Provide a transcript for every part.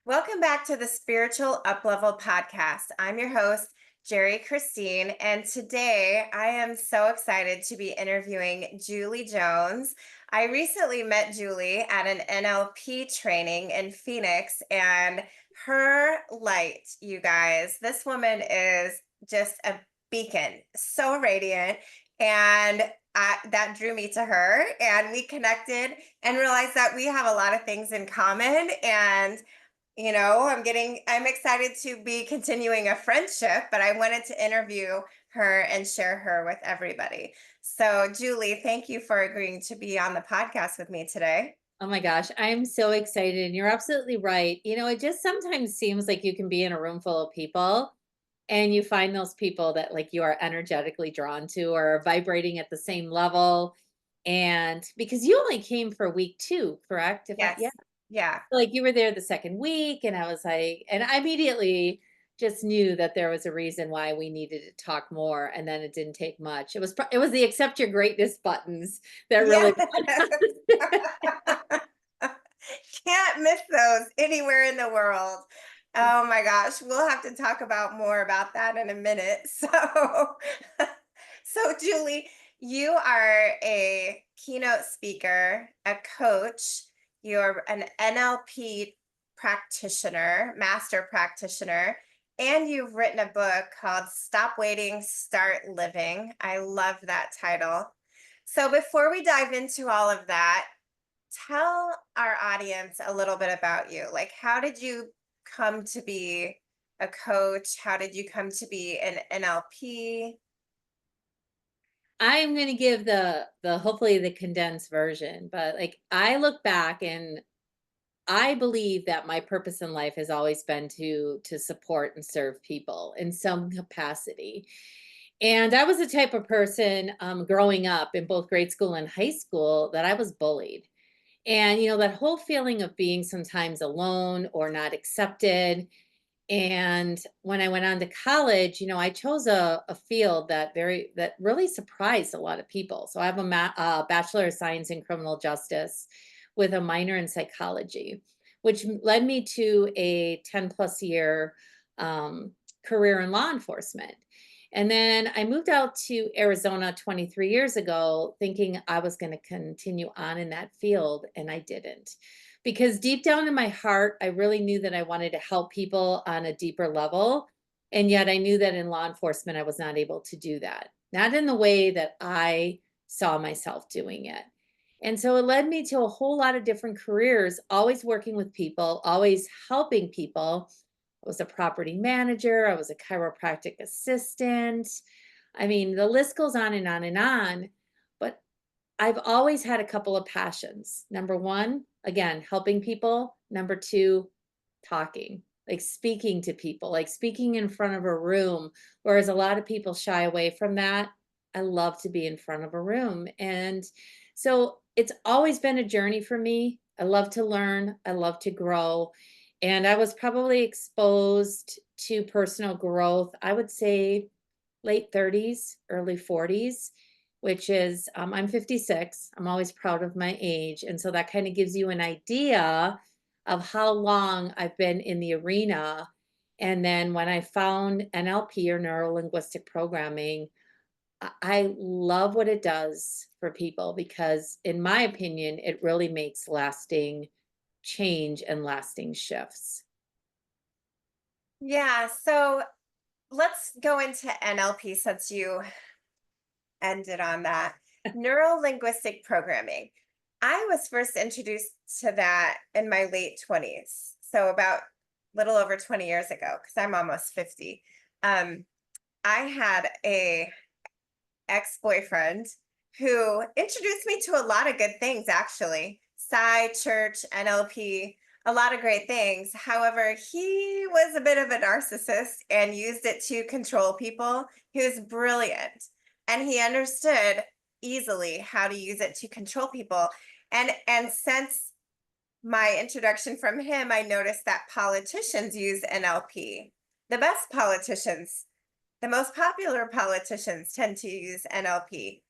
Welcome back to the Spiritual Uplevel Podcast. I'm your host, Jeri Cristine, and today I am so excited to be interviewing Julie Jones. I recently met Julie at an NLP training in Phoenix, and her light, you guys, this woman is just a beacon, so radiant, and that drew me to her, and we connected and realized that we have a lot of things in common. And I'm excited to be continuing a friendship, but I wanted to interview her and share her with everybody. So, Julie, thank you for agreeing to be on the podcast with me today. Oh my gosh, I'm so excited. And you're absolutely right. It just sometimes seems like you can be in a room full of people and you find those people that like you are energetically drawn to or are vibrating at the same level. And because you only came for week two, correct? Yeah, Yes. Yeah. like you were there the second week, and I was like, and I immediately just knew that there was a reason why we needed to talk more. And then it didn't take much. It was the accept your greatness buttons that Yeah. really Can't miss those anywhere in the world. Oh my gosh, we'll have to talk about more about that in a minute. So Julie, you are a keynote speaker, a coach, you're an NLP practitioner, master practitioner, and you've written a book called Stop Waiting, Start Living. I love that title. So before we dive into all of that, tell our audience a little bit about you. Like, how did you come to be a coach? How did you come to be an NLP? I'm gonna give the hopefully the condensed version, but like I look back and I believe that my purpose in life has always been to support and serve people in some capacity. And I was the type of person growing up in both grade school and high school that I was bullied. And that whole feeling of being sometimes alone or not accepted. And when I went on to college, I chose a field that really surprised a lot of people. So I have a bachelor of science in criminal justice with a minor in psychology, which led me to a 10 plus year career in law enforcement. And then I moved out to Arizona 23 years ago, thinking I was going to continue on in that field, and I didn't. Because deep down in my heart, I really knew that I wanted to help people on a deeper level. And yet I knew that in law enforcement, I was not able to do that, not in the way that I saw myself doing it. And so it led me to a whole lot of different careers, always working with people, always helping people. I was a property manager, I was a chiropractic assistant. I mean, the list goes on and on and on. But I've always had a couple of passions. Number one, again, helping people. Number two, talking, like speaking to people, like speaking in front of a room. Whereas a lot of people shy away from that. I love to be in front of a room. And so it's always been a journey for me. I love to learn, I love to grow. And I was probably exposed to personal growth, I would say late 30s, early 40s, which is, I'm 56. I'm always proud of my age. And so that kind of gives you an idea of how long I've been in the arena. And then when I found NLP or neuro linguistic programming, I love what it does for people because, in my opinion, it really makes lasting change and lasting shifts. Yeah. So let's go into NLP since you ended on that. Neuro linguistic programming. I was first introduced to that in my late 20s. So about little over 20 years ago, because I'm almost 50. Um, I had a ex-boyfriend who introduced me to a lot of good things, actually. Psi, church, NLP, a lot of great things. However, he was a bit of a narcissist and used it to control people. He was brilliant and he understood easily how to use it to control people. And since my introduction from him, I noticed that politicians use NLP. The best politicians, the most popular politicians tend to use NLP.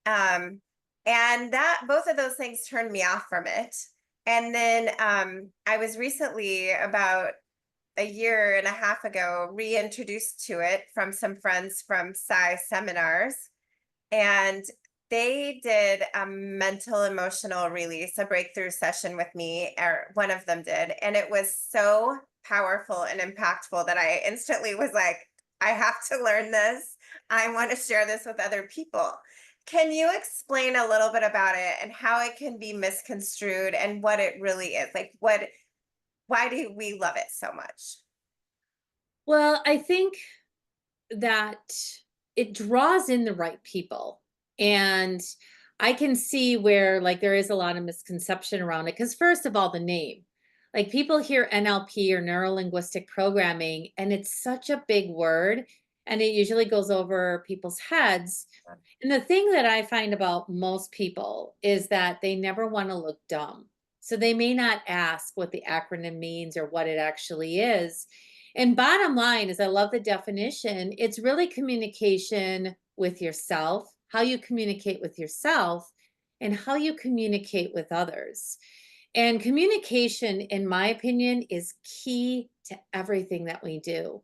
Um, and that both of those things turned me off from it. And then I was recently, about a year and a half ago, reintroduced to it from some friends from Psi seminars. And they did a mental emotional release, a breakthrough session with me, or one of them did. And it was so powerful and impactful that I instantly was like, I have to learn this. I want to share this with other people. Can you explain a little bit about it and how it can be misconstrued and what it really is? Like, why do we love it so much? Well, I think that it draws in the right people. And I can see where like there is a lot of misconception around it. Because first of all, the name. Like people hear NLP or neuro linguistic programming, and it's such a big word, and it usually goes over people's heads. And the thing that I find about most people is that they never want to look dumb. So they may not ask what the acronym means or what it actually is. And bottom line is, I love the definition. It's really communication with yourself, how you communicate with yourself, and how you communicate with others. And communication, in my opinion, is key to everything that we do.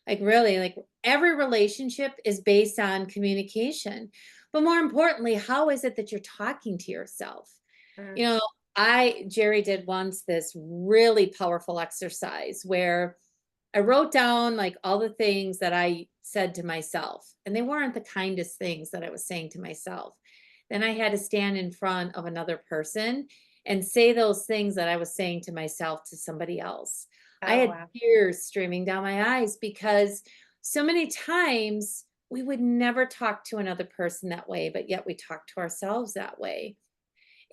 Like, really, like every relationship is based on communication. But more importantly, how is it that you're talking to yourself? You Mm. know, Jeri did once this really powerful exercise where I wrote down like all the things that I said to myself, and they weren't the kindest things that I was saying to myself. Then I had to stand in front of another person and say those things that I was saying to myself to somebody else. I Oh, had wow. tears streaming down my eyes because so many times we would never talk to another person that way, but yet we talk to ourselves that way.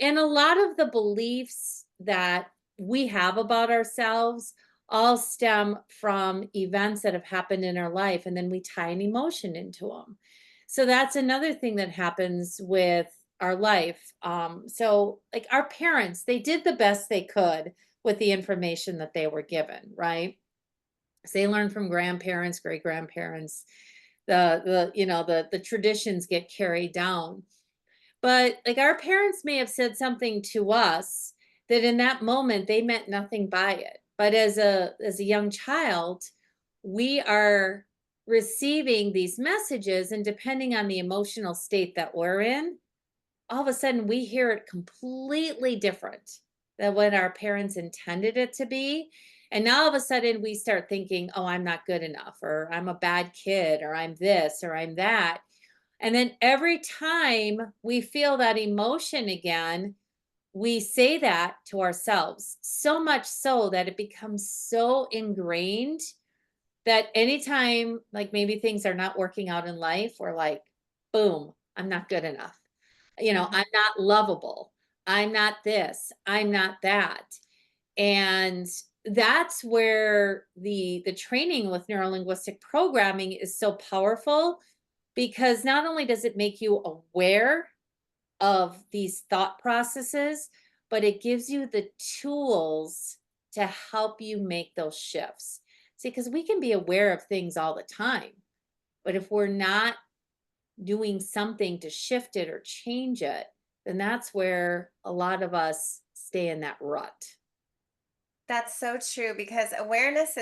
And a lot of the beliefs that we have about ourselves all stem from events that have happened in our life, and then we tie an emotion into them. So that's another thing that happens with our life. So, like our parents, they did the best they could with the information that they were given, right? So they learned from grandparents, great grandparents. The traditions get carried down, but, like, our parents may have said something to us that in that moment they meant nothing by it. But as a young child, we are receiving these messages, and depending on the emotional state that we're in, all of a sudden we hear it completely different than what our parents intended it to be. And now all of a sudden we start thinking, "Oh, I'm not good enough," or "I'm a bad kid," or "I'm this," or "I'm that." And then every time we feel that emotion again, we say that to ourselves, so much so that it becomes so ingrained that anytime, like maybe things are not working out in life, we're like, boom, I'm not good enough. Mhm. I'm not lovable. I'm not this. I'm not that. And that's where the training with neurolinguistic programming is so powerful, because not only does it make you aware of these thought processes, but it gives you the tools to help you make those shifts. See, because we can be aware of things all the time, but if we're not doing something to shift it or change it, then that's where a lot of us stay in that rut. That's so true, because awareness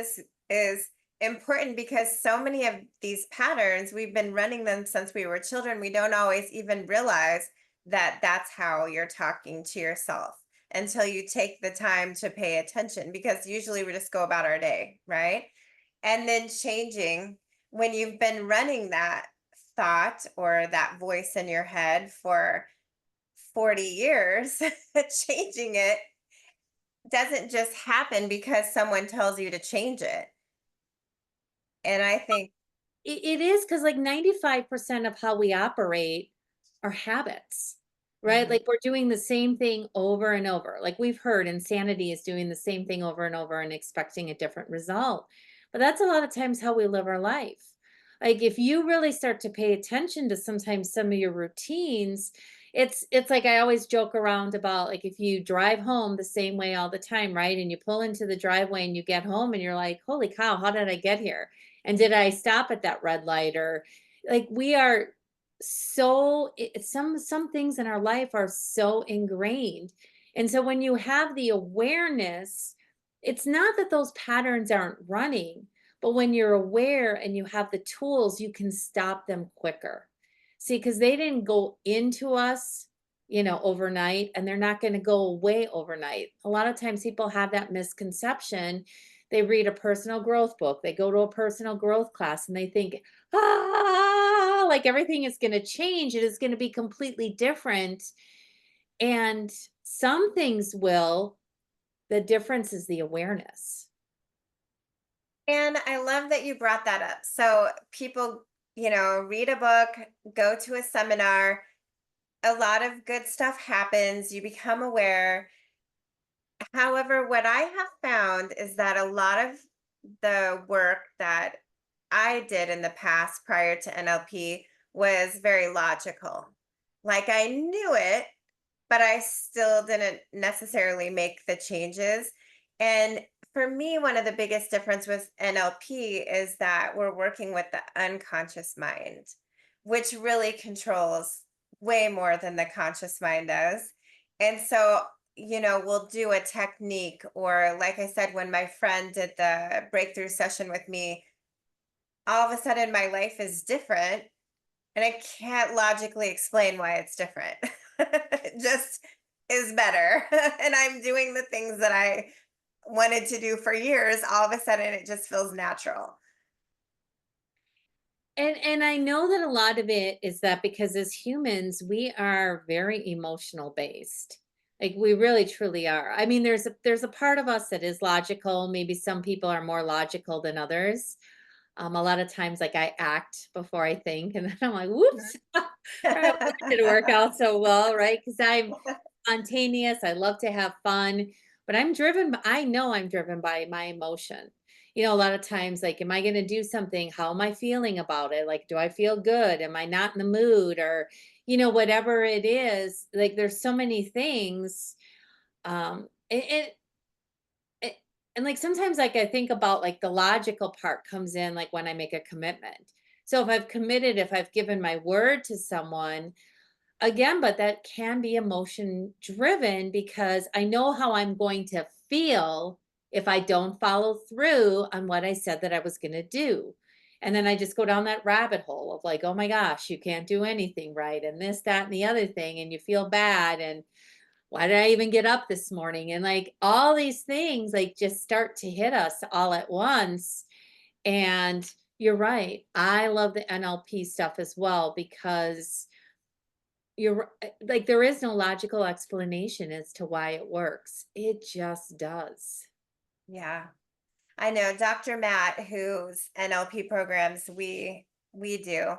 is important, because so many of these patterns, we've been running them since we were children. We don't always even realize that that's how you're talking to yourself until you take the time to pay attention, because usually we just go about our day, right? And then changing, when you've been running that thought or that voice in your head for 40 years, changing it doesn't just happen because someone tells you to change it. And I think, It is, because like 95% of how we operate are habits, right? mhm, Like we're doing the same thing over and over. Like we've heard insanity is doing the same thing over and over and expecting a different result. But that's a lot of times how we live our life. Like if you really start to pay attention to sometimes some of your routines, it's like I always joke around about, like if you drive home the same way all the time, right? And you pull into the driveway and you get home and you're like, "Holy cow, how did I get here? And did I stop at that red light?" Or like we are some things in our life are so ingrained. And so when you have the awareness, it's not that those patterns aren't running, but when you're aware and you have the tools, you can stop them quicker. See, because they didn't go into us, overnight, and they're not going to go away overnight. A lot of times people have that misconception. They read a personal growth book, they go to a personal growth class, and they think, like everything is going to change. It is going to be completely different. And some things will. The difference is the awareness. And I love that you brought that up. So people, read a book, go to a seminar, a lot of good stuff happens, you become aware. However, what I have found is that a lot of the work that I did in the past prior to NLP was very logical. Like I knew it, but I still didn't necessarily make the changes. And for me, one of the biggest difference with NLP is that we're working with the unconscious mind, which really controls way more than the conscious mind does. And so, we'll do a technique, or like I said, when my friend did the breakthrough session with me, all of a sudden my life is different and I can't logically explain why it's different. It just is better. And I'm doing the things that I wanted to do for years. All of a sudden, it just feels natural. And I know that a lot of it is that because as humans, we are very emotional based. Like we really truly are. I mean, there's a part of us that is logical. Maybe some people are more logical than others. A lot of times, like I act before I think, and then I'm like, whoops, all right, well, that didn't work out so well, right? Because I'm spontaneous. I love to have fun, but I know I'm driven by my emotion. A lot of times, like, am I going to do something? How am I feeling about it? Like, do I feel good? Am I not in the mood? Or, whatever it is, like, there's so many things. It and, like, sometimes, like, I think about, like, the logical part comes in, like, when I make a commitment. So if I've committed, if I've given my word to someone, again, but that can be emotion driven because I know how I'm going to feel if I don't follow through on what I said that I was gonna do. And then I just go down that rabbit hole of like, "Oh my gosh, you can't do anything right," and this, that, and the other thing, and you feel bad, and why did I even get up this morning? And like all these things like just start to hit us all at once. And you're right. I love the NLP stuff as well because like there is no logical explanation as to why it works. It just does. Yeah. I know Dr. Matt, whose NLP programs we do,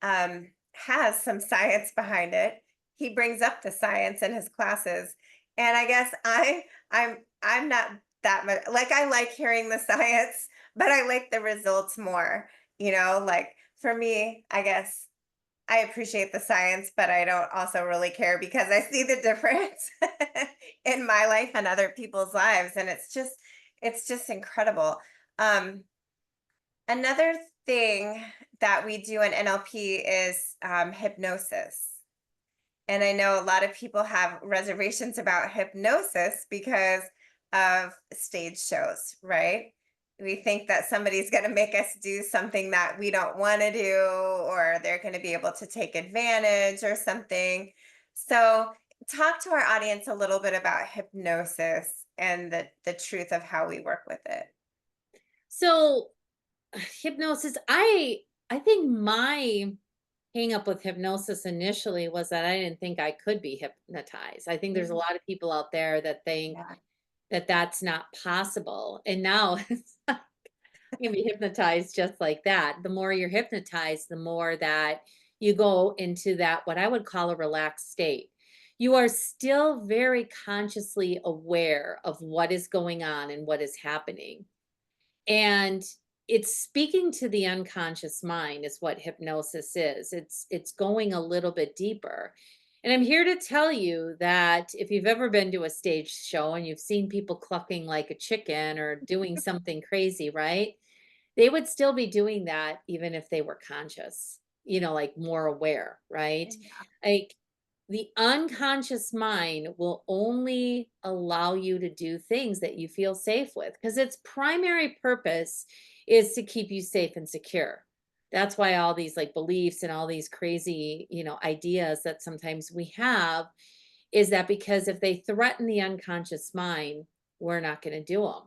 has some science behind it. He brings up the science in his classes, and I guess I'm not that much like I like hearing the science, but I like the results more. Like for me, I guess I appreciate the science, but I don't also really care because I see the difference in my life and other people's lives, and it's just incredible. Um, Another thing that we do in NLP is hypnosis. And I know a lot of people have reservations about hypnosis because of stage shows, right? We think that somebody's going to make us do something that we don't want to do, or they're going to be able to take advantage or something. So, talk to our audience a little bit about hypnosis and the truth of how we work with it. So hypnosis, I think my hang up with hypnosis initially was that I didn't think I could be hypnotized. I think there's a Mhm. lot of people out there that think Yeah. that that's not possible. And now you can be hypnotized just like that. The more you're hypnotized, the more that you go into that, what I would call a relaxed state. You are still very consciously aware of what is going on and what is happening. And it's speaking to the unconscious mind is what hypnosis is. It's going a little bit deeper. And I'm here to tell you that if you've ever been to a stage show and you've seen people clucking like a chicken or doing something crazy, right? They would still be doing that even if they were conscious, like more aware, right? Yeah. Like the unconscious mind will only allow you to do things that you feel safe with, because its primary purpose is to keep you safe and secure. That's why all these like beliefs and all these crazy, ideas that sometimes we have is that because if they threaten the unconscious mind, we're not going to do them.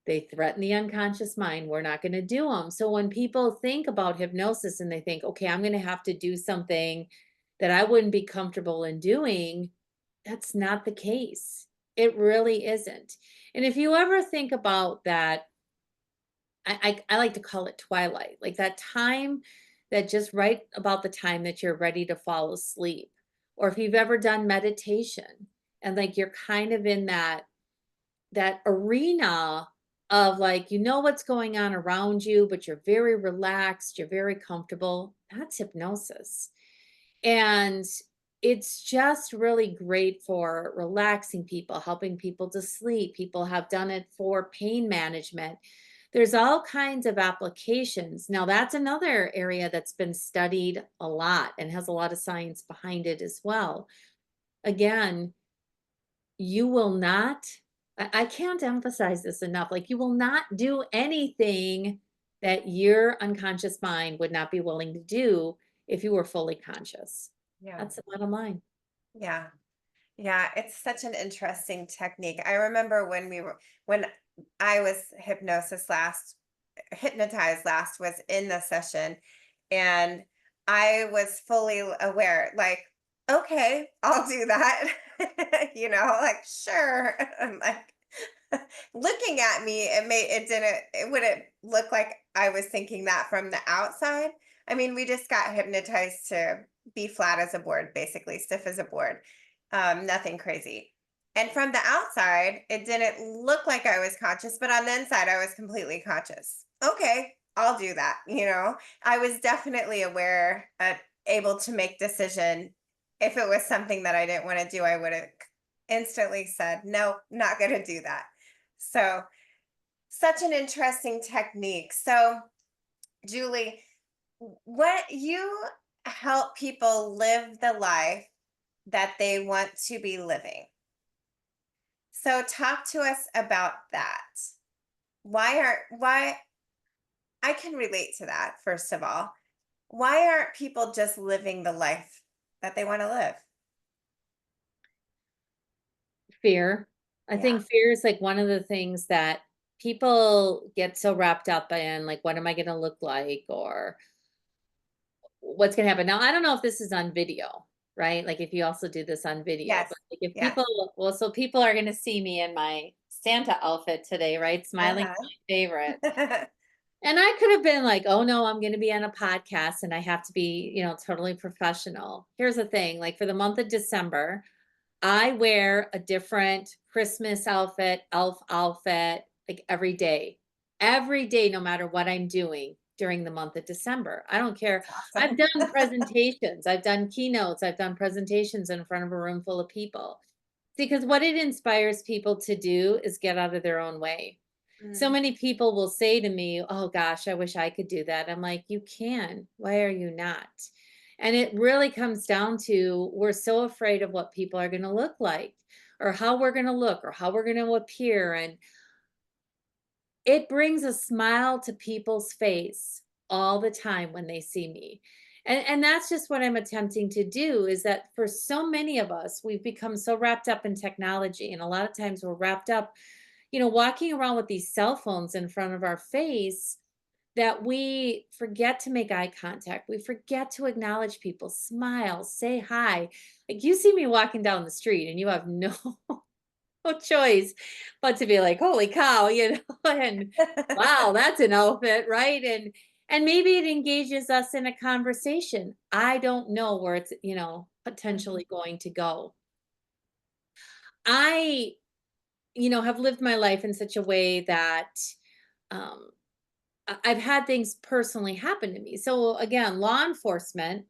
They threaten the unconscious mind, we're not going to do them. So when people think about hypnosis and they think, okay, I'm going to have to do something that I wouldn't be comfortable in doing, that's not the case. It really isn't. And if you ever think about that, I like to call it twilight, like that time that just right about the time that you're ready to fall asleep. Or if you've ever done meditation and like you're kind of in that arena of like, you know what's going on around you, but you're very relaxed, you're very comfortable. That's hypnosis. And it's just really great for relaxing people, helping people to sleep. People have done it for pain management. There's all kinds of applications. Now, that's another area that's been studied a lot and has a lot of science behind it as well. Again, you will not, I can't emphasize this enough, like, you will not do anything that your unconscious mind would not be willing to do if you were fully conscious. Yeah. That's the bottom line. Yeah. Yeah, it's such an interesting technique. I remember when I was hypnotized last was in the session, and I was fully aware, like, okay, I'll do that. Like, sure. I'm like, looking at me, it wouldn't look like I was thinking that from the outside. I mean, we just got hypnotized to be flat as a board, basically stiff as a board. Nothing crazy. And from the outside, it didn't look like I was conscious, but on the inside, I was completely conscious. Okay, I'll do that. I was definitely aware, able to make decision. If it was something that I didn't want to do, I would have instantly said, no, not going to do that. So, such an interesting technique. So, Julie, what you help people live the life that they want to be living. So talk to us about that. Why I can relate to that first of all. Why aren't people just living the life that they want to live? Fear. I Yeah. think fear is like one of the things that people get so wrapped up in, like, what am I going to look like? Or what's gonna happen? Now, I don't know if this is on video, right? Like if you also do this on video, Yes. but like if Yes. so people are gonna see me in my Santa outfit today, right? Smiling Uh-huh. my favorite. And I could have been like, oh no, I'm gonna be on a podcast and I have to be, totally professional. Here's the thing, like for the month of December, I wear a different Christmas outfit, elf outfit, like every day, no matter what I'm doing during the month of December. I don't care. That's I've awesome. done presentations, I've done keynotes, I've done presentations in front of a room full of people. Because what it inspires people to do is get out of their own way. So Mm. many people will say to me, "Oh gosh, I wish I could do that." I'm like, "You can. Why are you not?" And it really comes down to we're so afraid of what people are going to look like or how we're going to look or how we're going to appear. And it brings a smile to people's face all the time when they see me. And that's just what I'm attempting to do is that for so many of us, we've become so wrapped up in technology. And a lot of times we're wrapped up, walking around with these cell phones in front of our face that we forget to make eye contact. We forget to acknowledge people, smile, say hi. Like you see me walking down the street and you have no no choice but to be like, holy cow, and wow, that's an outfit, right? And maybe it engages us in a conversation. I don't know where it's, Mhm. potentially going to go. I, have lived my life in such a way that um I've had things personally happen to me. So again, law enforcement,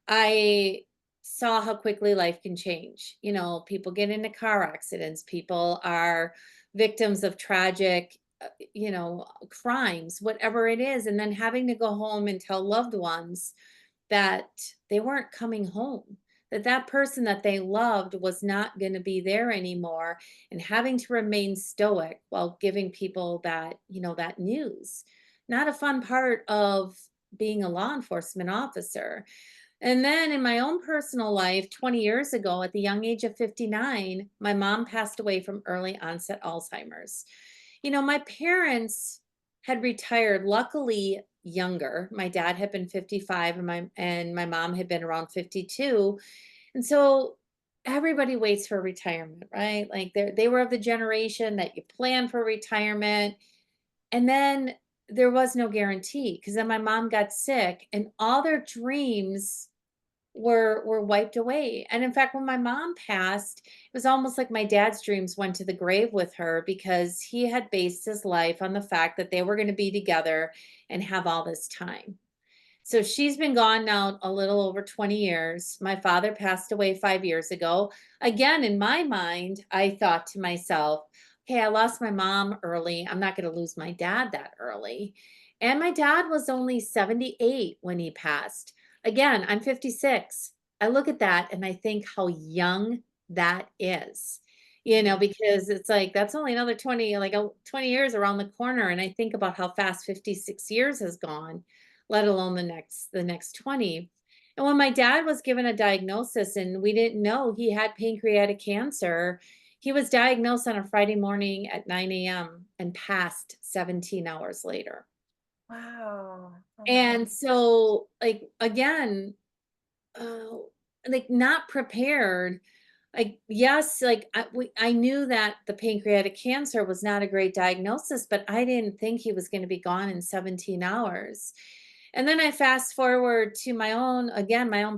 I saw how quickly life can change. People get into car accidents, people are victims of tragic, crimes, whatever it is, and then having to go home and tell loved ones that they weren't coming home. that that person that they loved was not going to be there anymore, and having to remain stoic while giving people that, that news. Not a fun part of being a law enforcement officer. And then in my own personal life, 20 years ago, at the young age of 59, my mom passed away from early onset Alzheimer's. My parents had retired, luckily younger. My dad had been 55 and my mom had been around 52. And so everybody waits for retirement, right? Like they were of the generation that you plan for retirement. And then there was no guarantee, because then my mom got sick and all their dreams were wiped away. And in fact, when my mom passed, it was almost like my dad's dreams went to the grave with her, because he had based his life on the fact that they were going to be together and have all this time. So she's been gone now a little over 20 years. My father passed away 5 years ago. Again, in my mind, I thought to myself, okay, I lost my mom early. I'm not going to lose my dad that early. And my dad was only 78 when he passed. Again, I'm 56. I look at that and I think how young that is. Because it's like that's only another 20, 20 years around the corner. And I think about how fast 56 years has gone, let alone the next 20. And when my dad was given a diagnosis and we didn't know he had pancreatic cancer, he was diagnosed on a Friday morning at 9 a.m. and passed 17 hours later. Wow. Oh my God. And so, like, again, uh, like, not prepared. Like, yes, like I knew that the pancreatic cancer was not a great diagnosis, but I didn't think he was going to be gone in 17 hours. And then I fast forward to my own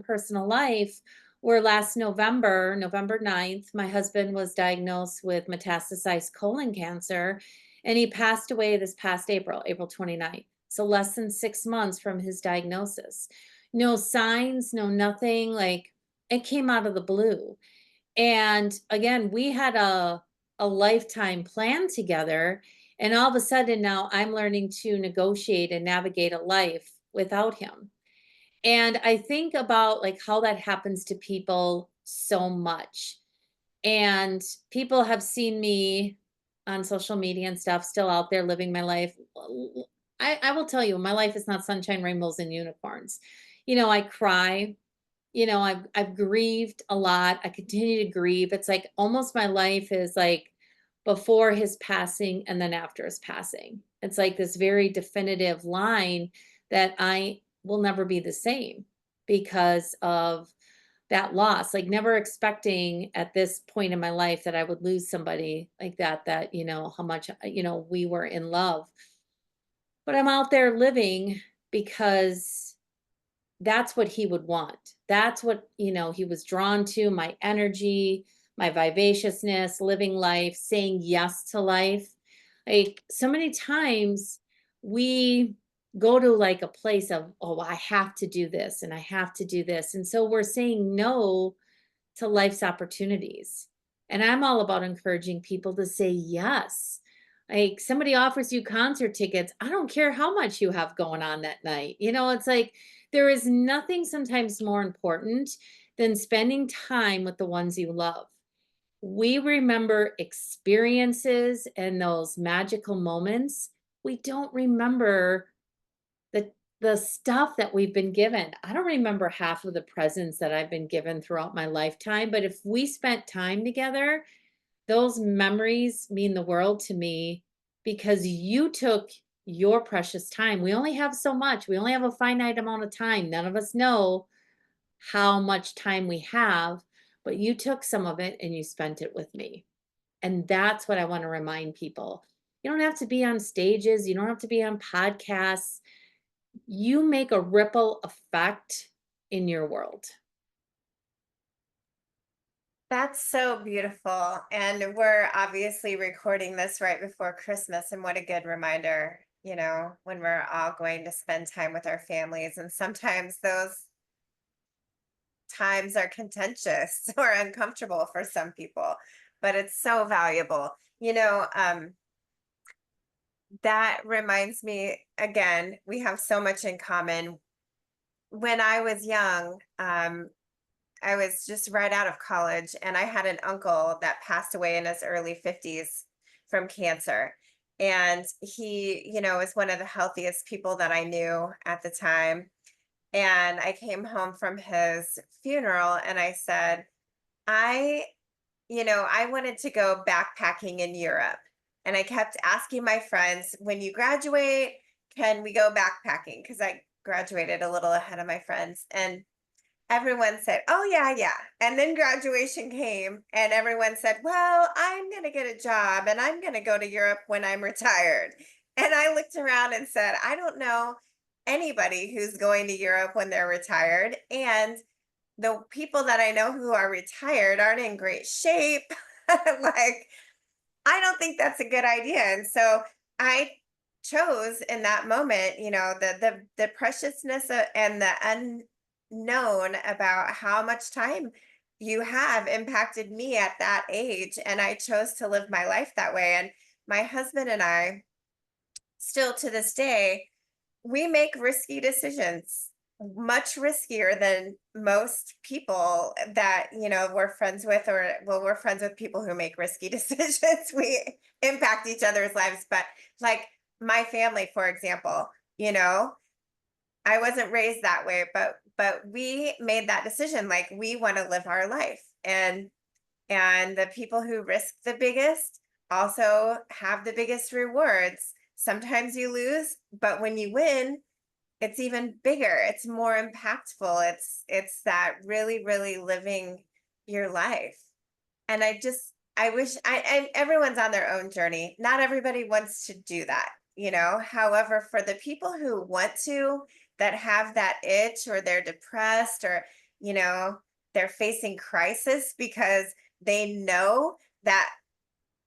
personal life, where last November, November 9th, my husband was diagnosed with metastasized colon cancer, and he passed away this past April, April 29th. So less than 6 months from his diagnosis. No signs, no nothing. Like, it came out of the blue. And again, we had a lifetime plan together. And all of a sudden now I'm learning to negotiate and navigate a life without him. And I think about like how that happens to people so much. And people have seen me on social media and stuff, still out there living my life. I will tell you, my life is not sunshine, rainbows, and unicorns. I cry. I've grieved a lot. I continue to grieve. It's like almost my life is like before his passing and then after his passing. It's like this very definitive line that I will never be the same because of that loss. Like, never expecting at this point in my life that I would lose somebody like that, how much, we were in love. But I'm out there living because that's what he would want. That's what, he was drawn to, my energy, my vivaciousness, living life, saying yes to life. Like, so many times we go to like a place of, oh, I have to do this and I have to do this. And so we're saying no to life's opportunities. And I'm all about encouraging people to say yes. Like, somebody offers you concert tickets, I don't care how much you have going on that night. It's like there is nothing sometimes more important than spending time with the ones you love. We remember experiences and those magical moments. We don't remember the the stuff that we've been given. I don't remember half of the presents that I've been given throughout my lifetime, but if we spent time together, those memories mean the world to me, because you took your precious time. We only have so much. We only have a finite amount of time. None of us know how much time we have, but you took some of it and you spent it with me. And that's what I want to remind people. You don't have to be on stages, you don't have to be on podcasts. You make a ripple effect in your world. That's so beautiful. And we're obviously recording this right before Christmas. And what a good reminder, when we're all going to spend time with our families. And sometimes those times are contentious or uncomfortable for some people, but it's so valuable. That reminds me again, we have so much in common. When I was young, I was just right out of college, and I had an uncle that passed away in his early 50s from cancer. And he, is one of the healthiest people that I knew at the time. And I came home from his funeral and I said, I, I wanted to go backpacking in Europe. And I kept asking my friends, when you graduate, can we go backpacking? Because I graduated a little ahead of my friends. And everyone said, "Oh, yeah, yeah." And then graduation came, and everyone said, "Well, I'm going to get a job and I'm going to go to Europe when I'm retired." And I looked around and said, "I don't know anybody who's going to Europe when they're retired. And the people that I know who are retired aren't in great shape." Like, I don't think that's a good idea. And so I chose in that moment, the preciousness and the unknown about how much time you have impacted me at that age. And I chose to live my life that way. And my husband and I, still to this day, we make risky decisions, much riskier than most people that, we're friends with, or well, we're friends with people who make risky decisions. We impact each other's lives. But like my family, for example, you know, I wasn't raised that way, but we made that decision. Like, we want to live our life. And the people who risk the biggest also have the biggest rewards. Sometimes you lose, but when you win, it's even bigger. It's more impactful. It's that really, really living your life. And I wish and everyone's on their own journey. Not everybody wants to do that, However, for the people who want to, that have that itch, or they're depressed, or, you know, they're facing crisis because they know that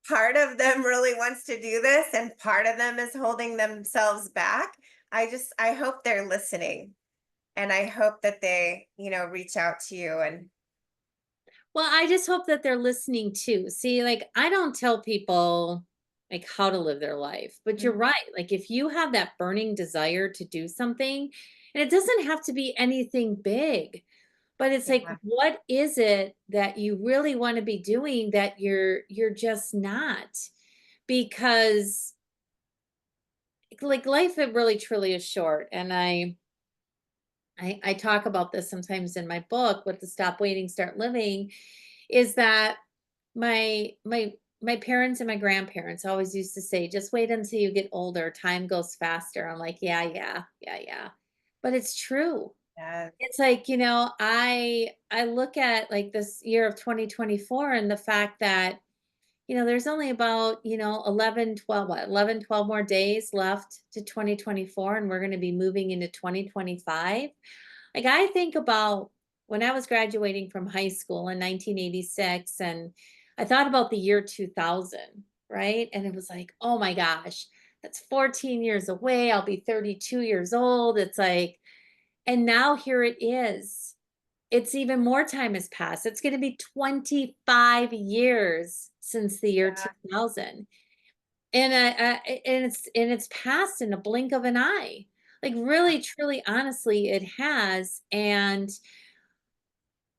part of them really wants to do this and part of them is holding themselves back. I hope they're listening, and I hope that they, reach out to you. And Well, I just hope that they're listening too. See, like, I don't tell people like how to live their life, but you're Mhm. right. Like, if you have that burning desire to do something, and it doesn't have to be anything big, but it's like, Yeah. what is it that you really want to be doing that you're just not? Because like life, it really truly is short. And I talk about this sometimes in my book, with the Stop Waiting, Start Living, is that my parents and my grandparents always used to say, just wait until you get older, time goes faster. I'm like, yeah, yeah, yeah, yeah. But it's true. Yes. It's like, I look at like this year of 2024, and the fact that, there's only about, 11, 12, what, 11, 12 more days left to 2024, and we're going to be moving into 2025. Like, I think about when I was graduating from high school in 1986, and I thought about the year 2000, right? And it was like, oh my gosh, that's 14 years away. I'll be 32 years old. It's like, and now here it is. It's even more time has passed. It's going to be 25 years since the year Yeah. 2000. And it's passed in a blink of an eye. Like, really, truly, honestly, it has. And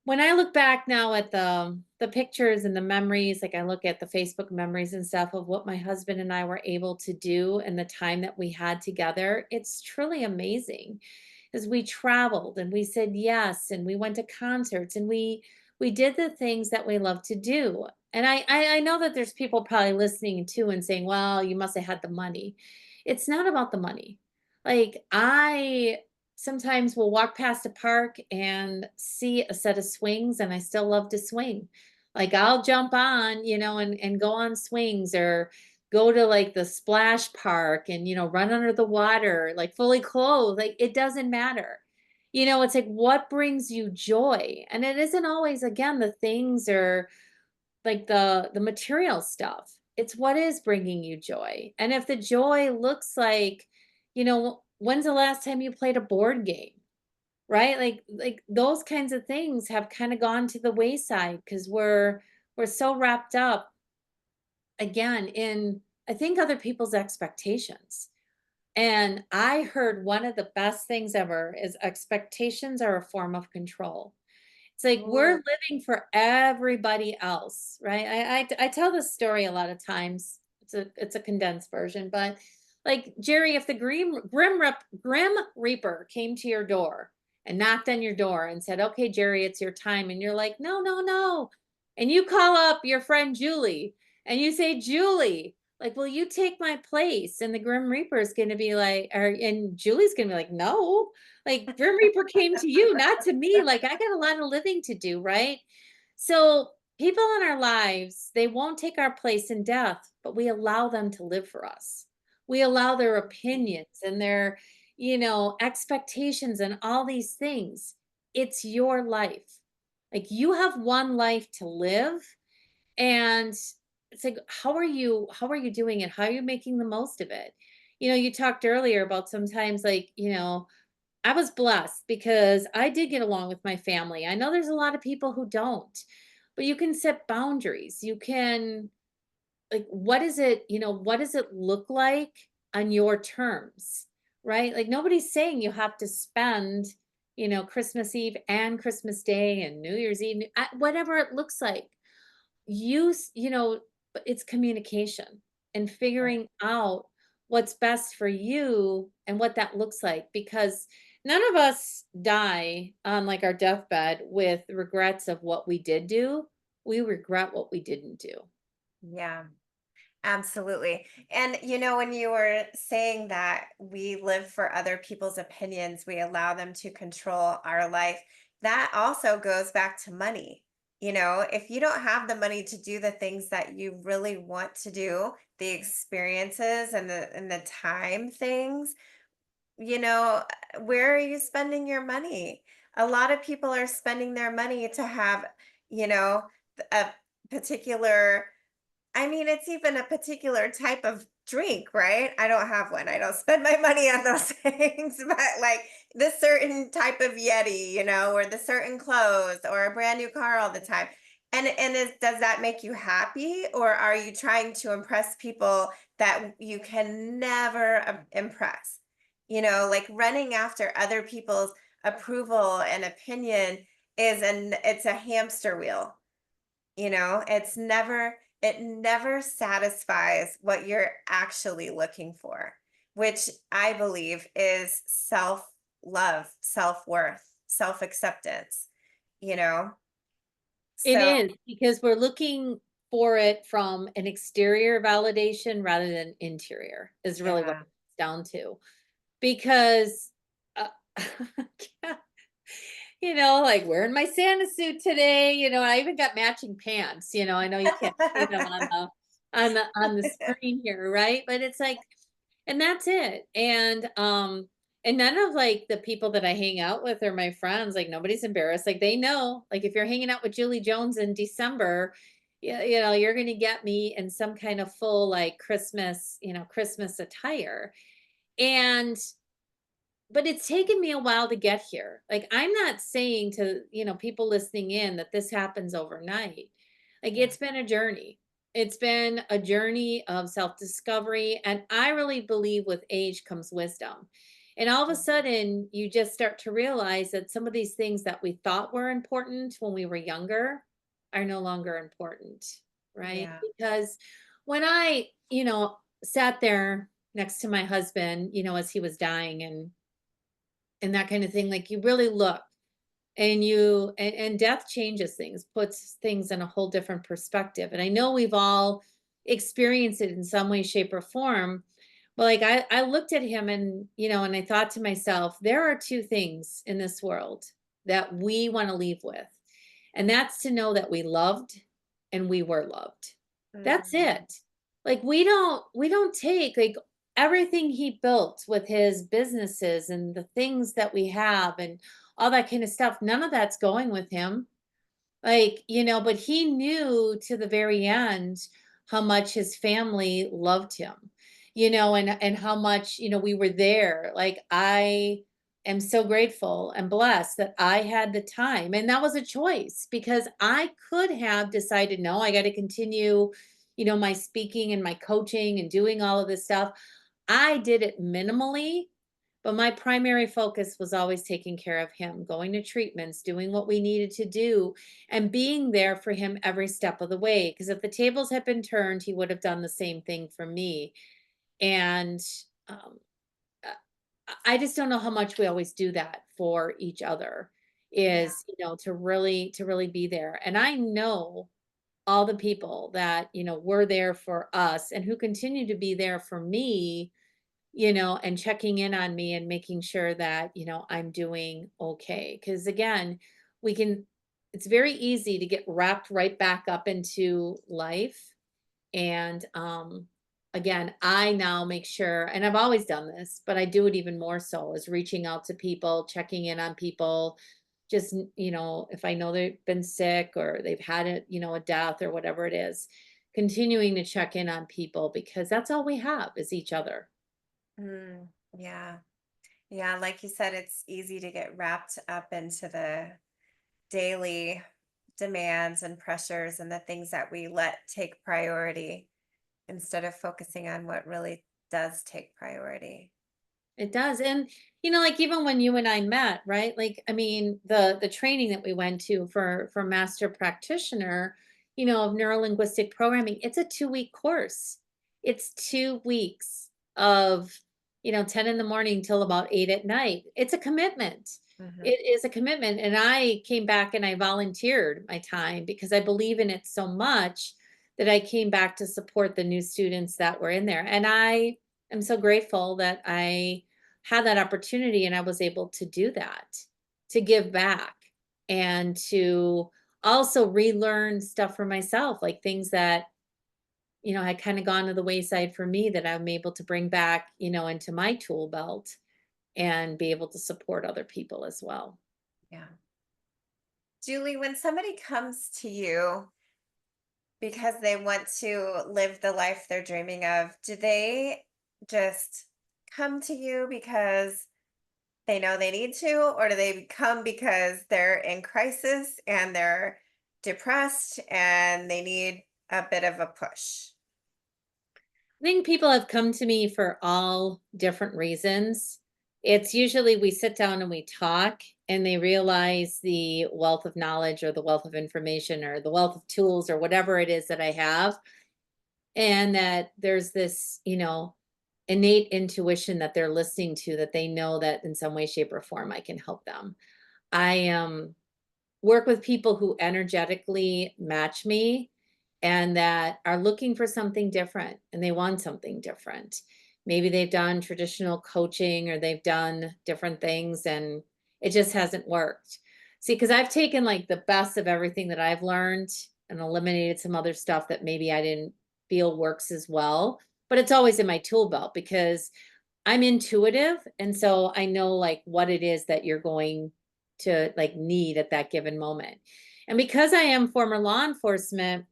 when I look back now at the pictures and the memories, like I look at the Facebook memories and stuff of what my husband and I were able to do and the time that we had together, it's truly amazing. As we traveled and we said yes, and we went to concerts, and we did the things that we love to do. And I know that there's people probably listening too and saying, well, you must have had the money. It's not about the money. Like, I sometimes will walk past a park and see a set of swings, and I still love to swing. Like, I'll jump on, and go on swings, or go to like the splash park and, run under the water, like fully clothed. Like, it doesn't matter. It's like, what brings you joy? And it isn't always, again, the things, or like the material stuff. It's what is bringing you joy. And if the joy looks like, when's the last time you played a board game? Right? Like those kinds of things have kind of gone to the wayside because we're so wrapped up, again, in, I think, other people's expectations. And I heard one of the best things ever is, expectations are a form of control. It's like we're Ooh, living for everybody else, right? I tell this story a lot of times. It's a condensed version, but like Jerry, if the Grim Reaper came to your door and knocked on your door and said, "Okay, Jerry, it's your time," and you're like, "No, no, no," and you call up your friend Julie and you say, "Julie, like, will you take my place?" And the Grim Reaper is going to be like, and Julie's going to be like, "No." Like Grim Reaper came to you, not to me. Like I got a lot of living to do, right? So people in our lives, they won't take our place in death, but we allow them to live for us. We allow their opinions and their, expectations and all these things. It's your life. Like you have one life to live, and it's like how are you doing it? How are you making the most of it? You talked earlier about sometimes like, I was blessed because I did get along with my family. I know there's a lot of people who don't, but you can set boundaries. You can, like, what does it look like on your terms, right? Like, nobody's saying you have to spend, Christmas Eve and Christmas Day and New Year's Eve, whatever it looks like. But it's communication and yeah. figuring out what's best for you and what that looks like, because none of us die on like our deathbed with regrets of what we did do. We regret what we didn't do. Yeah. Absolutely. And when you were saying that we live for other people's opinions, we allow them to control our life, that also goes back to money. If you don't have the money to do the things that you really want to do, the experiences and the time things, where are you spending your money? A lot of people are spending their money to have, you know, a particular, I mean, it's even a particular type of drink, right? I don't have one. I don't spend my money on those things, but like this certain type of Yeti, or the certain clothes or a brand new car all the time. Does that make you happy, or are you trying to impress people that you can never impress? Like running after other people's approval and opinion it's a hamster wheel. It never satisfies what you're actually looking for, which I believe is self-love, self-worth, self-acceptance, you know? It So, is because we're looking for it from an exterior validation rather than interior, is really what yeah. it comes down to. Because, uh, yeah, like wearing my Santa suit today, I even got matching pants, I know you can't see them on the screen here, right? But it's like, and that's it. And none of like the people that I hang out with are my friends. Like nobody's embarrassed. Like they know, like if you're hanging out with Julie Jones in December, yeah, you're gonna get me in some kind of full like Christmas attire. And but it's taken me a while to get here. Like I'm not saying to, people listening in that this happens overnight. Like Yeah. it's been a journey. It's been a journey of self-discovery, and I really believe with age comes wisdom. And all of a Mhm. sudden, you just start to realize that some of these things that we thought were important when we were younger are no longer important, right? Yeah. Because when I, sat there next to my husband, as he was dying and that kind of thing, like you really look and death changes things, puts things in a whole different perspective. And I know we've all experienced it in some way, shape, or form. But like I looked at him and I thought to myself, there are two things in this world that we want to leave with. And that's to know that we loved and we were loved. That's Mm, it. Like we don't take like everything he built with his businesses and the things that we have and all that kind of stuff. None of that's going with him. Like, but he knew to the very end how much his family loved him, and how much, we were there. Like I am so grateful and blessed that I had the time. And that was a choice because I could have decided, no, I got to continue, my speaking and my coaching and doing all of this stuff. I did it minimally But my primary focus was always taking care of him, going to treatments, doing what we needed to do, and being there for him every step of the way. Because if the tables had been turned, he would have done the same thing for me. And um, I just don't know how much we always do that for each other, Yeah. is, to really be there. And I know all the people that, were there for us and who continue to be there for me, and checking in on me and making sure that, I'm doing okay. Because again, we can, it's very easy to get wrapped right back up into life. And again, I now make sure, and I've always done this, but I do it even more so, is reaching out to people, checking in on people. Just, if I know they've been sick or they've had a death or whatever it is, continuing to check in on people because that's all we have is each other. Mm, yeah. Yeah. Like you said, it's easy to get wrapped up into the daily demands and pressures and the things that we let take priority instead of focusing on what really does take priority. It does. And like even when you and I met, right? Like I mean, the training that we went to for master practitioner, of neurolinguistic programming, it's a 2-week course. It's 2 weeks of, 10 in the morning till about 8 at night. It's a commitment. Hmm. It is a commitment. And I came back and I volunteered my time because I believe in it so much that I came back to support the new students that were in there. And I'm so grateful that I had that opportunity and I was able to do that, to give back and to also relearn stuff for myself, like things that, had kind of gone to the wayside for me that I'm able to bring back, into my tool belt and be able to support other people as well. Yeah. Julie, when somebody comes to you because they want to live the life they're dreaming of, do they just come to you because they know they need to, or do they come because they're in crisis and they're depressed and they need a bit of a push? I think people have come to me for all different reasons. It's usually we sit down and we talk and they realize the wealth of knowledge or the wealth of information or the wealth of tools or whatever it is that I have. And that there's this, innate intuition that they're listening to that they know that in some way, shape, or form I can help them. I work with people who energetically match me and that are looking for something different and they want something different. Maybe they've done traditional coaching or they've done different things and it just hasn't worked. See, because I've taken like the best of everything that I've learned and eliminated some other stuff that maybe I didn't feel works as well. But it's always in my tool belt because I'm intuitive, and so I know, like, what it is that you're going to, like, need at that given moment. And because I am former law enforcement,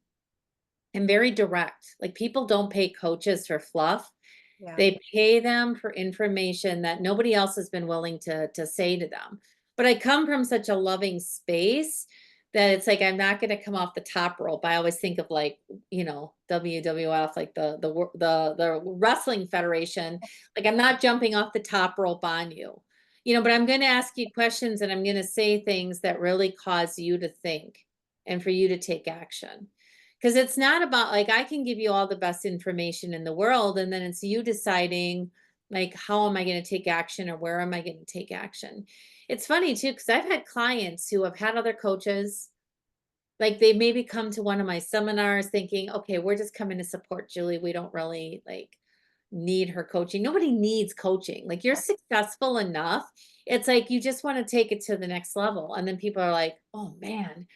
I'm very direct. Like, people don't pay coaches for fluff. Yeah. They pay them for information that nobody else has been willing to say to them. But I come from such a loving space that it's like I'm not going to come off the top rope. I always think of like, WWF, like the wrestling federation. Like I'm not jumping off the top rope on you. But I'm going to ask you questions and I'm going to say things that really cause you to think and for you to take action. Because it's not about like I can give you all the best information in the world, and then it's you deciding like how am I going to take action or where am I going to take action. It's funny too, because I've had clients who have had other coaches, like they maybe come to one of my seminars thinking, okay, we're just coming to support Julie. We don't really like need her coaching. Nobody needs coaching. Like you're successful enough. It's like you just want to take it to the next level. And then people are like, oh man,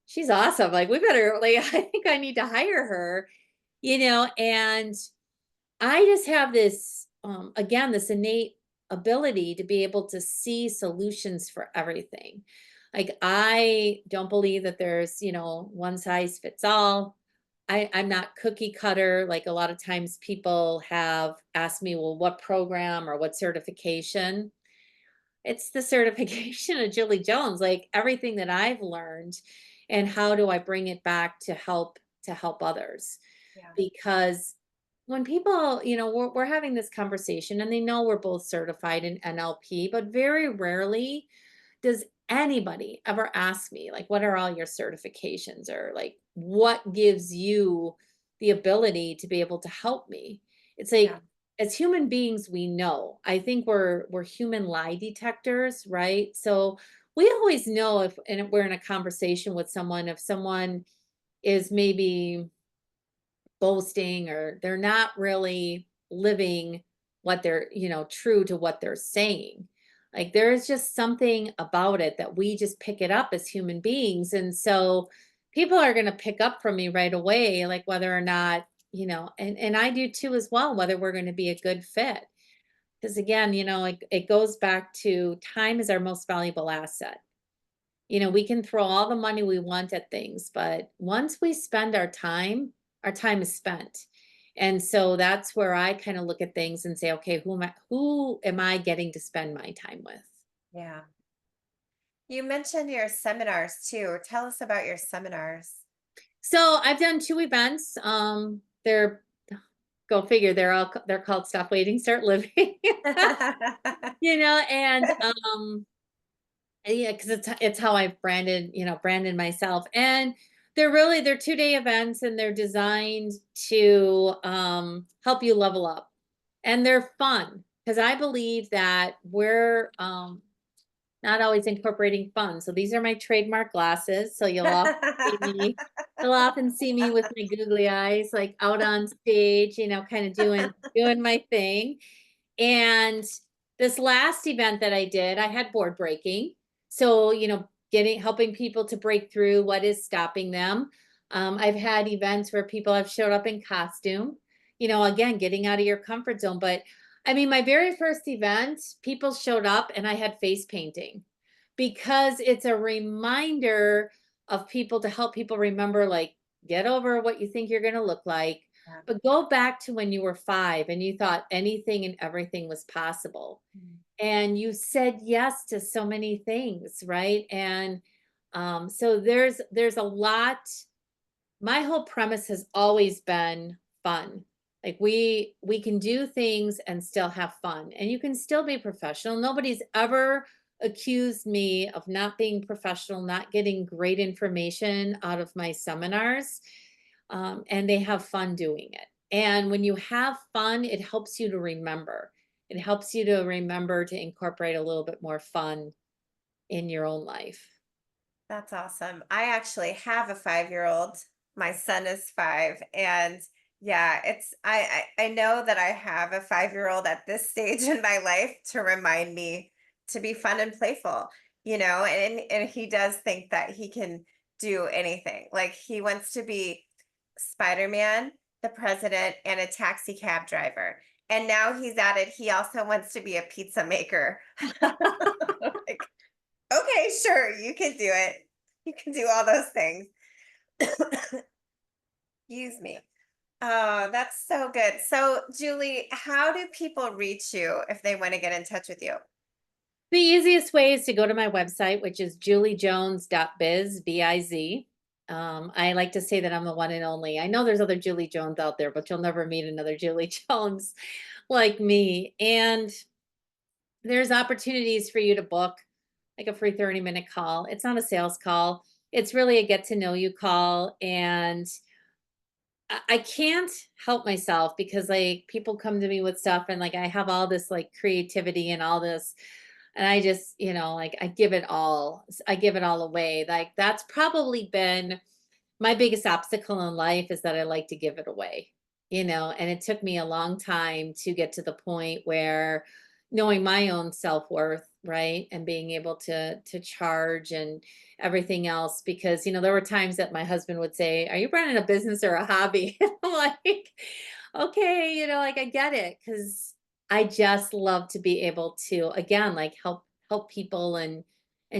she's awesome. Like we better like I think I need to hire her, and I just have this again this innate ability to be able to see solutions for everything. Like I don't believe that there's, one size fits all. I'm not cookie cutter. Like a lot of times people have asked me, well, what program or what certification? It's the certification of Julie Jones, like everything that I've learned and how do I bring it back to help others? Yeah. Because when people, we're having this conversation and they know we're both certified in NLP, but very rarely does anybody ever ask me, like, what are all your certifications, or like, what gives you the ability to be able to help me? It's Yeah. like, as human beings, we know. I think we're human lie detectors, right? So we always know if, and we're in a conversation with someone, if someone is maybe boasting or they're not really living what they're, true to what they're saying. Like there is just something about it that we just pick it up as human beings. And so people are going to pick up from me right away, like whether or not, and I do too as well, whether we're going to be a good fit. Because again, it goes back to time is our most valuable asset. We can throw all the money we want at things, but once we spend our time is spent. And so that's where I kind of look at things and say, okay, who am I getting to spend my time with? Yeah. You mentioned your seminars too. Tell us about your seminars. So I've done 2 events. They're go figure, they're called Stop Waiting, Start Living. And yeah, because it's how I've branded myself. And they're 2-day events and they're designed to help you level up. And they're fun because I believe that we're not always incorporating fun. So these are my trademark glasses. So you'll often see me with my googly eyes, like out on stage, kind of doing my thing. And this last event that I did, I had board breaking. So, helping people to break through what is stopping them. I've had events where people have showed up in costume, again, getting out of your comfort zone. But I mean, my very first event, people showed up and I had face painting because it's a reminder of people to help people remember, like, get over what you think you're going to look like, Yeah. but go back to when you were 5 and you thought anything and everything was possible. Mm. And you said yes to so many things, right? And so there's a lot. My whole premise has always been fun. Like we can do things and still have fun, and you can still be professional. Nobody's ever accused me of not being professional, not getting great information out of my seminars, and they have fun doing it. And when you have fun, it helps you to remember. It helps you to remember to incorporate a little bit more fun in your own life. That's awesome. I actually have a 5-year-old. My son is 5. And yeah, I know that I have a 5-year-old at this stage in my life to remind me to be fun and playful, and he does think that he can do anything. Like he wants to be Spider-Man, the president, and a taxi cab driver. And now he's added, he also wants to be a pizza maker. Like, okay, sure, you can do it. You can do all those things. Excuse me. Oh, that's so good. So, Julie, how do people reach you if they want to get in touch with you? The easiest way is to go to my website, which is juliejones.biz, B-I-Z. I like to say that I'm the one and only. I know there's other Julie Jones out there, but you'll never meet another Julie Jones like me. And there's opportunities for you to book like a free 30-minute call. It's not a sales call. It's really a get to know you call. And I can't help myself because like people come to me with stuff and like I have all this like creativity and all this, and I just, like I give it all away. Like that's probably been my biggest obstacle in life, is that I like to give it away, and it took me a long time to get to the point where knowing my own self-worth, right? And being able to charge and everything else, because there were times that my husband would say, "Are you running a business or a hobby?" And I'm like, "Okay, like I get it, cuz I just love to be able to again like help people and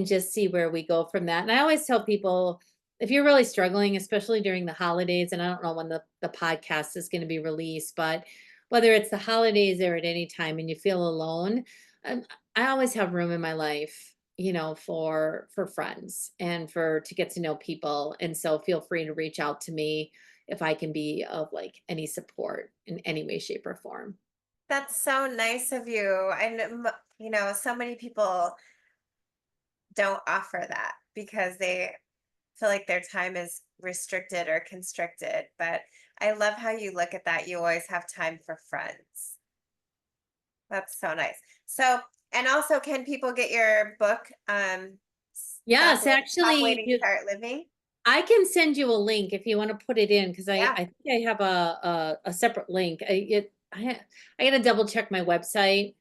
just see where we go from that." And I always tell people, if you're really struggling, especially during the holidays, and I don't know when the podcast is going to be released, but whether it's the holidays or at any time and you feel alone, um, I always have room in my life, for friends and for to get to know people. And so feel free to reach out to me if I can be of like any support in any way, shape, or form. That's so nice of you. And, so many people don't offer that because they feel like their time is restricted or constricted. But I love how you look at that. You always have time for friends. That's so nice. So, and also, can people get your book? Yes, Stop actually, waiting, start living. I can send you a link if you want to put it in, because Yeah. I think I have a separate link. I got to double check my website,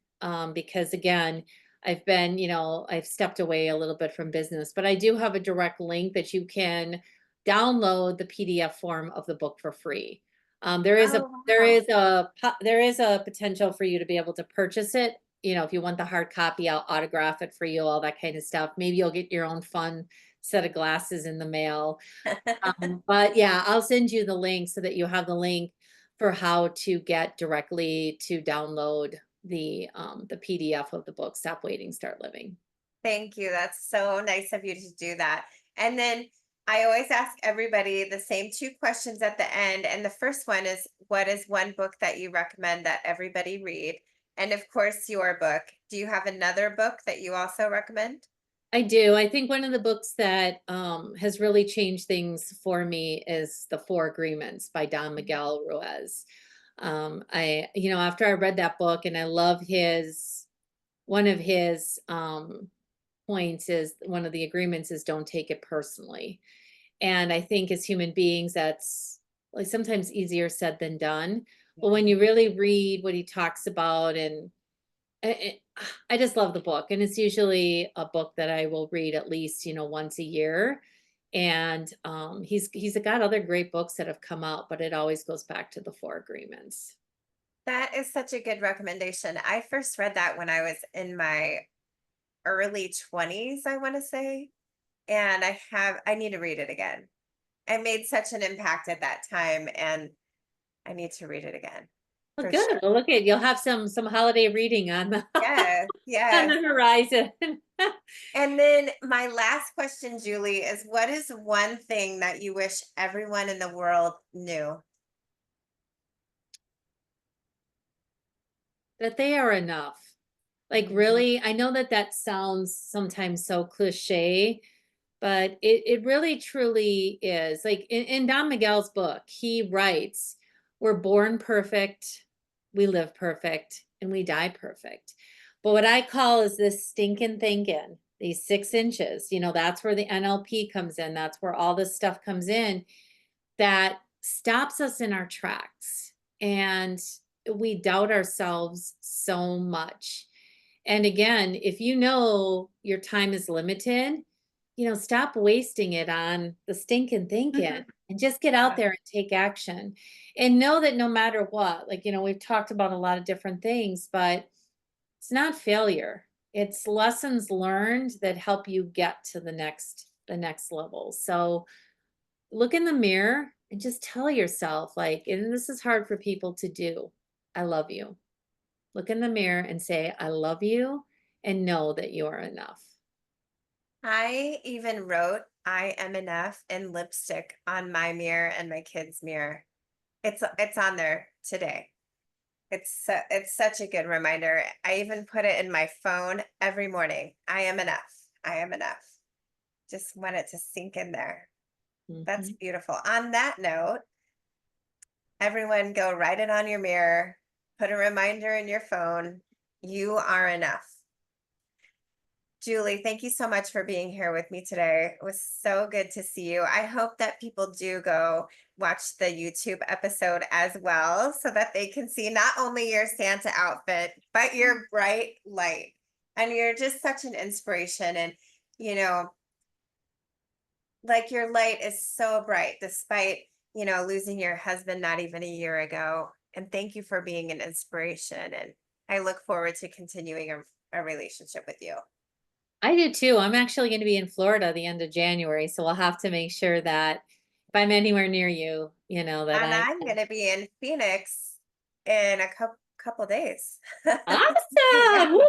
because again, I've stepped away a little bit from business, but I do have a direct link that you can download the PDF form of the book for free. Oh, wow. There is a potential for you to be able to purchase it. If you want the hard copy, I'll autograph it for you, all that kind of stuff. Maybe you'll get your own fun set of glasses in the mail. But yeah, I'll send you the link so that you have the link for how to get directly to download the PDF of the book, Stop Waiting, Start Living. Thank you. That's so nice of you to do that. And then I always ask everybody the same two questions at the end. And the first one is, what is one book that you recommend that everybody read? And of course, your book. Do you have another book that you also recommend? I do. I think one of the books that has really changed things for me is The Four Agreements by Don Miguel Ruiz. After I read that book, and I love one of his points is, one of the agreements is, don't take it personally. And I think as human beings, that's like sometimes easier said than done. But when you really read what he talks about, and I, I just love the book, and it's usually a book that I will read at least, once a year. And he's got other great books that have come out, but it always goes back to the Four Agreements. That is such a good recommendation. I first read that when I was in my early 20s, I want to say. And I need to read it again. It made such an impact at that time, and I need to read it again Well, for good. sure. Well, look at, you'll have some holiday reading on the Yes, on yes. the horizon. And then my last question, Julie, is what is one thing that you wish everyone in the world knew? That they are enough. Like, Mhm. really, I know that that sounds sometimes so cliche, but it really truly is. Like in Don Miguel's book, he writes, we're born perfect, we live perfect, and we die perfect. But what I call is this stinking thinking, these 6 inches, that's where the NLP comes in. That's where all this stuff comes in that stops us in our tracks. And we doubt ourselves so much. And again, if you know your time is limited, stop wasting it on the stinking thinking and just get out Yeah. there and take action. And know that no matter what, like, we've talked about a lot of different things, but it's not failure. It's lessons learned that help you get to the next level. So look in the mirror and just tell yourself, like, and this is hard for people to do, I love you. Look in the mirror and say, I love you, and know that you are enough. I even wrote I am enough in lipstick on my mirror and my kids' mirror. It's on there today. It's such a good reminder. I even put it in my phone every morning. I am enough. I am enough. Just want it to sink in there. That's Mhm. beautiful. On that note, everyone go write it on your mirror, put a reminder in your phone. You are enough. Julie, thank you so much for being here with me today. It was so good to see you. I hope that people do go watch the YouTube episode as well so that they can see not only your Santa outfit, but your bright light. And you're just such an inspiration. And, you know, like your light is so bright despite, losing your husband not even a year ago. And thank you for being an inspiration. And I look forward to continuing a relationship with you. I do too. I'm actually going to be in Florida the end of January, so we'll have to make sure that if I'm anywhere near you, that And I I'm going to be in Phoenix in a couple days. Yeah, awesome. Woohoo!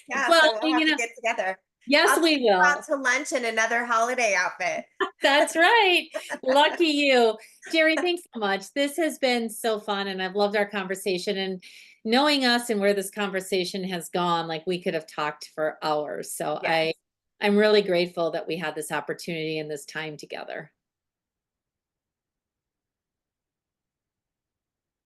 yeah. Well, So we'll have to get together. Yes, I'll we take you will. out to lunch in another holiday outfit. That's right. Lucky you. Jeri, thanks so much. This has been so fun and I've loved our conversation, and knowing us and where this conversation has gone, like we could have talked for hours. So Yes. I'm really grateful that we had this opportunity and this time together.